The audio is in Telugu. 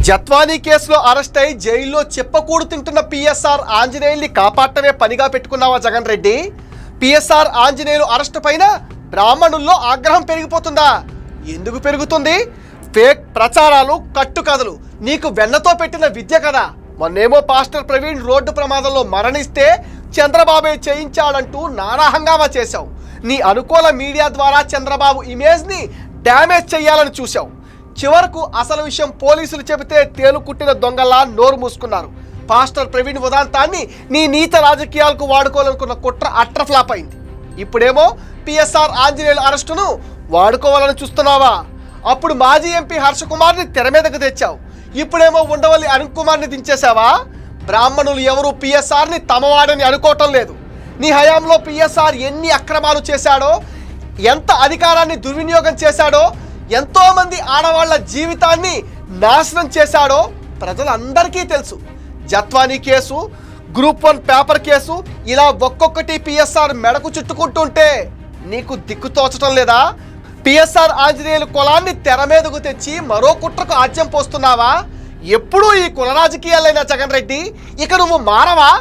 జత్వానీ కేసులో అరెస్ట్ అయి జైల్లో చెప్పకూడు తింటున్న పిఎస్ఆర్ ఆంజనేయుల్ని కాపాడటమే పనిగా పెట్టుకున్నావా జగన్ రెడ్డి? పిఎస్ఆర్ ఆంజనేయులు అరెస్టు పైన బ్రాహ్మణుల్లో ఆగ్రహం పెరిగిపోతుందా? ఎందుకు పెరుగుతుంది? ఫేక్ ప్రచారాలు, కట్టుకథలు నీకు వెన్నతో పెట్టిన విద్య కదా. మొన్నేమో పాస్టర్ ప్రవీణ్ రోడ్డు ప్రమాదంలో మరణిస్తే చంద్రబాబే చేయించాడంటూ నానా హంగామా చేశావు. నీ అనుకూల మీడియా ద్వారా చంద్రబాబు ఇమేజ్ని డ్యామేజ్ చేయాలని చూశావు. చివరకు అసలు విషయం పోలీసులు చెబితే తేలుకుట్టిన దొంగల్లా నోరు మూసుకున్నారు. పాస్టర్ ప్రవీణ్ ఉదాంతాన్ని నీ నీత రాజకీయాలకు వాడుకోవాలనుకున్న కుట్ర అట్టర్ ఫ్లాప్ అయింది. ఇప్పుడేమో పిఎస్ఆర్ ఆంజనేయుల అరెస్టును వాడుకోవాలని చూస్తున్నావా? అప్పుడు మాజీ ఎంపీ హర్ష కుమార్ని తెర మీదకు తెచ్చావు. ఇప్పుడేమో ఉండవల్లి అరుణ్ కుమార్ని దించేశావా? బ్రాహ్మణులు ఎవరు పిఎస్ఆర్ని తమవాడని అనుకోవటం లేదు. నీ హయాంలో పిఎస్ఆర్ ఎన్ని అక్రమాలు చేశాడో, ఎంత అధికారాన్ని దుర్వినియోగం చేశాడో, ఎంతోమంది ఆడవాళ్ల జీవితాన్ని నాశనం చేశాడో ప్రజలందరికీ తెలుసు. Jethwani case, group 1 paper case, ఇలా ఒక్కొక్కటి పిఎస్ఆర్ మెడకు చుట్టుకుంటుంటే నీకు దిక్కు తోచటం లేదా? పిఎస్ఆర్ ఆంజనేయులు కులాన్ని తెర మీదకు తెచ్చి మరో కుట్రకు ఆజ్యం పోస్తున్నావా? ఎప్పుడూ ఈ కుల రాజకీయాలైనా జగన్ రెడ్డి, ఇక నువ్వు మారవా?